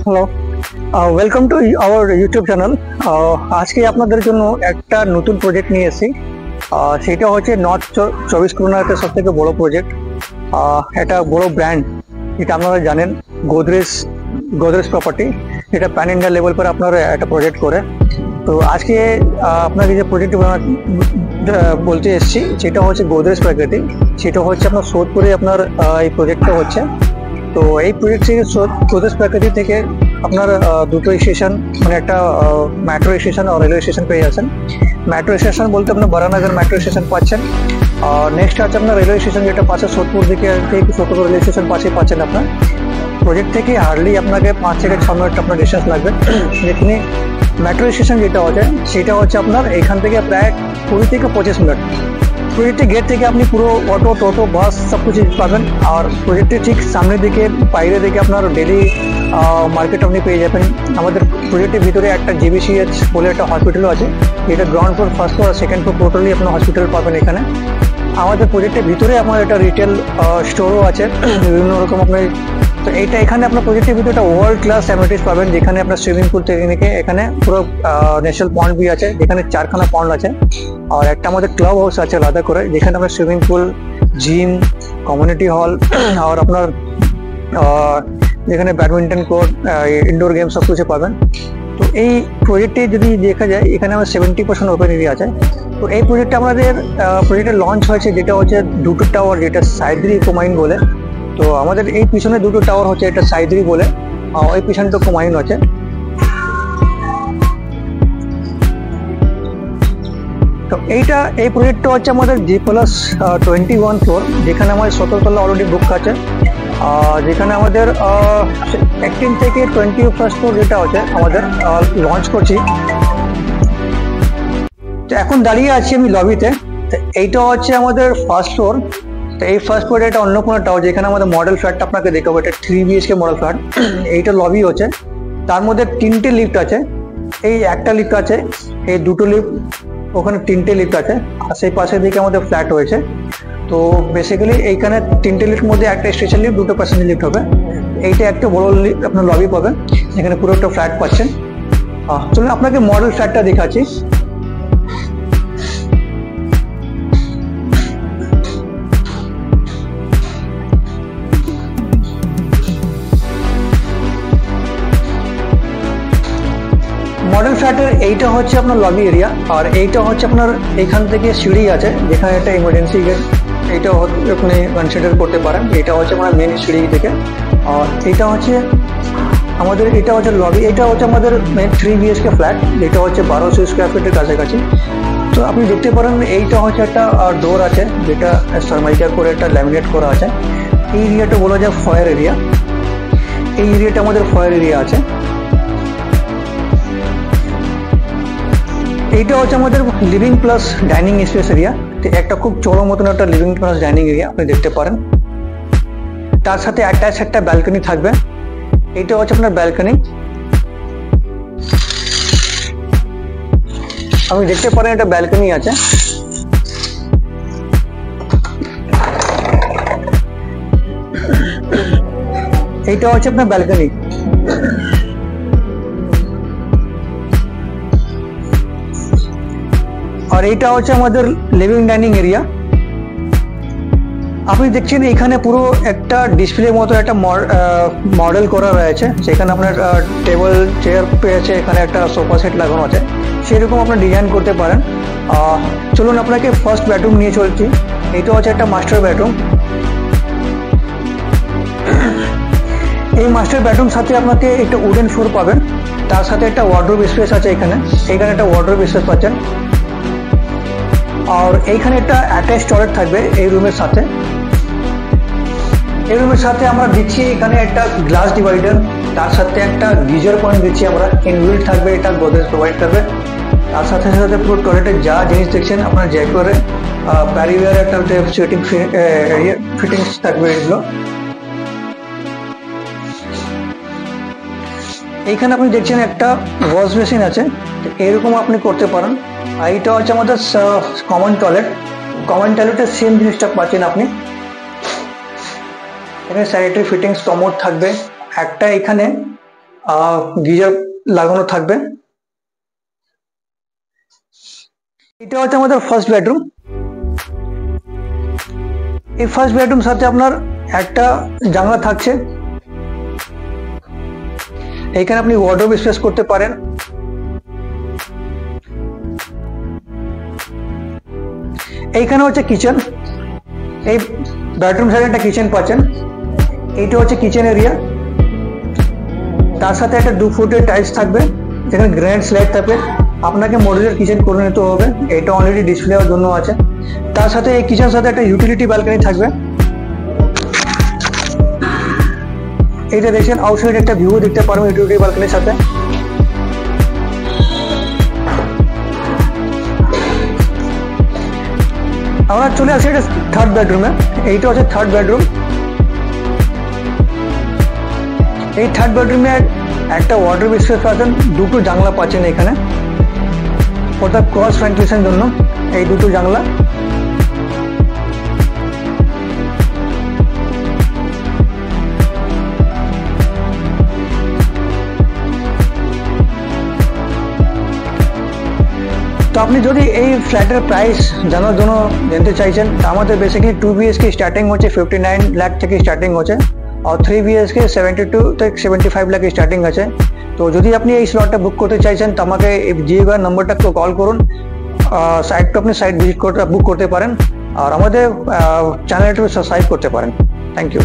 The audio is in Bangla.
Hello, welcome to our YouTube channel. আজকে আপনাদের জন্য একটা নতুন প্রজেক্ট নিয়ে এসেছি। সেটা হচ্ছে নর্থ 24 পরগনাতে সব থেকে বড় প্রজেক্ট। এটা বড় ব্র্যান্ড, যেটা আপনারা জানেন, গোদরেজ প্রপার্টি। এটা প্যান ইন্ডিয়া লেভেল पर আপনারা একটা প্রজেক্ট করে। তো আজকে আপনাকে যে প্রজেক্ট বলতে এসেছি সেটা হচ্ছে গোদরেজ প্রাকৃতিক। সেটা হচ্ছে আপনার সোদপুরে আপনার এই প্রজেক্টটা হচ্ছে। তো এই প্রজেক্ট থেকে গোদরেজ প্রাকৃতিক থেকে আপনার দুটো স্টেশন, মানে একটা মেট্রো স্টেশন আর রেলওয়ে স্টেশন পেয়ে যাচ্ছেন। মেট্রো স্টেশন বলতে আপনার বারানগর মেট্রো স্টেশন পাচ্ছেন। আর নেক্সট আছে আপনার রেলওয়ে স্টেশন, যেটা পাচ্ছে সোদপুর দিকে থেকে সোদপুর রেলওয়ে স্টেশন পাশেই পাচ্ছেন আপনার। প্রজেক্ট থেকে হার্ডলি আপনাকে 5 থেকে 6 মিনিট আপনার ডিস্টেন্স লাগবে। যেখানে মেট্রো স্টেশন যেটা হচ্ছে সেটা হচ্ছে আপনার এখান থেকে প্রায় 20 থেকে 25 মিনিট। প্রজেক্টের গেট থেকে আপনি পুরো অটো, টোটো, বাস সব কিছু পাবেন। আর প্রজেক্টের ঠিক সামনের দিকে বাইরে দিকে আপনার ডেলি মার্কেট আপনি পেয়ে যাবেন। আমাদের প্রজেক্টের ভিতরে একটা জিবিসিএইচ বলে একটা হসপিটালও আছে, যেটা গ্রাউন্ড ফ্লোর, ফার্স্ট ফ্লোর আর সেকেন্ড ফ্লোর টোটালি আপনার হসপিটাল পাবেন এখানে। আমাদের প্রজেক্টের ভিতরে আপনার একটা রিটেল স্টোরও আছে বিভিন্ন রকম আপনার। তো এইটা এখানে আপনার প্রজেক্টের ভিতরে একটা ওয়ার্ল্ড ক্লাস অ্যামিনিটিস পাবেন, যেখানে আপনার সুইমিং পুল থেকে নিয়ে এখানে পুরো ন্যাশনাল পন্ড বি আছে, যেখানে 4খানা পন্ড আছে। আর একটা আমাদের ক্লাব হাউস আছে আলাদা করে, যেখানে আপনার swimming pool, gym, community hall আর আপনার যেখানে ব্যাডমিন্টন কোর্ট, ইনডোর গেম সব কিছু পাবেন। তো এই প্রজেক্টে যদি দেখা যায় এখানে আমার 70% ওপেন এরিয়া আছে। তো এই প্রজেক্টটা আমাদের প্রজেক্টে লঞ্চ হয়েছে, যেটা হচ্ছে দুটো টাওয়ার, যেটা সাইদ্রি ইকোমাইন বলে। তো আমাদের এই পিছনে দুটো টাওয়ার হচ্ছে, এটা সাইদ্রি বলে, ওই পিছনটা কোমাইন আছে। তো এই প্রজেক্টটা হচ্ছে আমাদের G+21 ফ্লোর, যেখানে আমাদের 17 তলা অলরেডি বুক আছে। যেখানে আমাদের 18 থেকে 21 ফ্লোর যেটা হচ্ছে আমাদের লঞ্চ করছি। তো এখন দাঁড়িয়ে আছি আমি লবিতে। তো এইটা হচ্ছে আমাদের ফার্স্ট ফ্লোর। তো এই ফার্স্ট ফ্লোরে এটা অন্য কোনো টাওয়ার, যেখানে আমাদের মডেল ফ্ল্যাটটা আপনাকে দেখাবো। এটা 3 BHK মডেল ফ্ল্যাট। এইটা লবি হচ্ছে, তার মধ্যে 3টে লিফট আছে। এই একটা লিফট আছে, এই দুটো লিফট, ওখানে 3টে লিফট আছে। আর সেই পাশের দিকে আমাদের ফ্ল্যাট হয়েছে। তো বেসিক্যালি এইখানে 3টে লিফ্টের মধ্যে একটা স্টেশন লিফট, দুটো প্যাসেঞ্জার লিফট হবে। এইটা একটা বড় আপনার লবি পাবেন, যেখানে পুরো একটা ফ্ল্যাট পাচ্ছেন। চলুন আপনাকে মডেল ফ্ল্যাটটা দেখাচ্ছি। মডেল ফ্ল্যাটের এইটা হচ্ছে আপনার লবি এরিয়া। আর এইটা হচ্ছে আপনার এখান থেকে সিঁড়ি আছে, যেখানে একটা ইমার্জেন্সি গেট, এইটা আপনি কনসিডার করতে পারেন। এটা হচ্ছে আপনার মেন সিঁড়ি থেকে। আর এটা হচ্ছে আমাদের, এটা হচ্ছে লবি। এটা হচ্ছে আমাদের মেন 3 BHK ফ্ল্যাট, যেটা হচ্ছে 1200 স্কোয়ার ফিটের কাছাকাছি। তো আপনি দেখতে পারেন এইটা হচ্ছে একটা ডোর আছে, যেটা সারমাইকার করে একটা ল্যামিনেট করা আছে। এই এরিয়াটা বলা যায় ফয়ার এরিয়া। এই এরিয়াটা আমাদের ফয়ার এরিয়া আছে। এইটা হচ্ছে আমাদের living plus dining space area. একটা খুব চড়ো মতন একটা লিভিং প্লাস ডাইনিং এরিয়া আপনি দেখতে পারেন। তার সাথে অ্যাটাচ একটা ব্যালকনি থাকবে। এইটা হচ্ছে আপনার ব্যালকনি। আপনি দেখতে পারেন একটা ব্যালকনি আছে। এইটা হচ্ছে আপনার ব্যালকনি। আর এইটা হচ্ছে আমাদের লিভিং ডাইনিং এরিয়া। আপনি দেখছেন এখানে পুরো একটা ডিসপ্লে মতো একটা মডেল করা রয়েছে, সেখানে আপনার টেবিল চেয়ার পেয়েছে, এখানে একটা সোফা সেট লাগানো আছে। সেরকম আপনার ডিজাইন করতে পারেন। চলুন আপনাকে ফার্স্ট বেডরুম নিয়ে চলছি। এটা হচ্ছে একটা মাস্টার বেডরুম। এই মাস্টার বেডরুম সাথে আপনাকে একটা উডেন ফ্লোর পাবেন। তার সাথে একটা ওয়ার্ডরোব স্পেস আছে এখানে একটা ওয়ার্ডরোব স্পেস পাচ্ছেন। আর এইখানে একটা অ্যাটাচ টয়লেট থাকবে এই রুমের সাথে। এই রুমের সাথে আমরা দিচ্ছি এখানে একটা গ্লাস ডিভাইডার, তার সাথে একটা গিজার পয়েন্ট দিচ্ছি আমরা। ইনবিল্ট থাকবে, এটা গোদরেজ প্রোভাইড করবে। তার সাথে সাথে পুরো টয়লেটের যা জিনিস দেখছেন আপনার জ্যাকওয়ারে প্যারিওয়ার একটা ফিটিংস থাকবে এগুলো। এইখানে আপনি দেখছেন একটা ওয়াশ বেসিন আছে, এরকম আপনি করতে পারেন। আর এটা হচ্ছে আমাদের কমন টয়লেটের সেম জিনিসটা পাচ্ছেন আপনি। এখানে স্যানিটারি ফিটিংস কমোড থাকবে একটা, এখানে গিজার লাগানো থাকবে। এটা হচ্ছে আমাদের ফার্স্ট বেডরুম। এই ফার্স্ট বেডরুম সাথে আপনার একটা জানলা থাকছে। এখানে আপনি ওয়ার্ডরোব স্পেস করতে পারেন। এইখানে হচ্ছে কিচেন। এই বেডরুম সাইডে একটা কিচেন পাচ্ছেন। এইটা হচ্ছে কিচেন এরিয়া। তার সাথে একটা 2 ফুটের টাইলস থাকবে, যেখানে গ্রেনাইট স্ল্যাব থাকবে। আপনাকে মডুলার কিচেন করে নিতে হবে, এটা অলরেডি ডিসপ্লে এর জন্য আছে। তার সাথে এই কিচেন সাথে একটা ইউটিলিটি ব্যালকনি থাকবে। এইটা দেখছেন আউটসাইড একটা ভিউ দেখতে পারবেন ইউটিলিটি ব্যালকনির সাথে। আমরা চলে আসি এটা থার্ড বেডরুমে। এইটা হচ্ছে থার্ড বেডরুম। এই থার্ড বেডরুমে একটা ওয়ার্ডরোব স্পেস পাচ্ছেন, দুটো জানলা পাচ্ছেন এখানে, অর্থাৎ ক্রস ভেন্টিলেশন জন্য এই দুটো জানলা। তো আপনি যদি এই ফ্ল্যাটের প্রাইস জানার জন্য জানতে চাইছেন, আমাদের বেসিক্যালি 2 BHK স্টার্টিং হচ্ছে 59 লাখ থেকে স্টার্টিং হচ্ছে, और 3 BHK 72 থেকে 75 লাখ স্টার্টিং আছে। তো যদি আপনি এই স্লটটা বুক করতে চাইছেন তো আমাকে যে নাম্বারটা কল করুন, সাইটটা আপনি সাইট ভিজিট করতে বুক করতে পারেন, আর আমাদের চ্যানেলটা সাবস্ক্রাইব করতে পারেন। Thank you.